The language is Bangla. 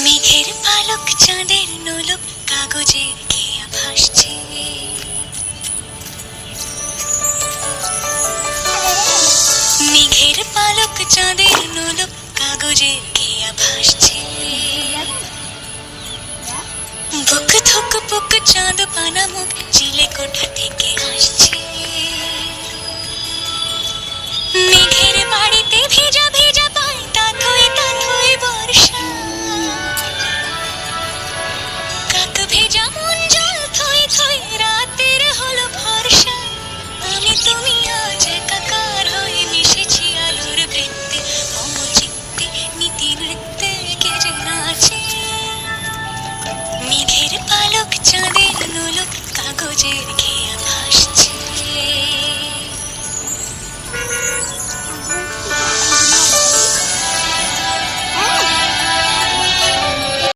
মেঘের পালক চাঁদের নোলক কাগজের খেয়া ভাসছে। মেঘের পালক চাঁদের নোলক কাগজের খেয়া ভাসছে। বুক থুক বুক চাঁদ পানা মুখ চিলে কোঠা থেকে আসছে। মেঘের বাড়িতে ভেজা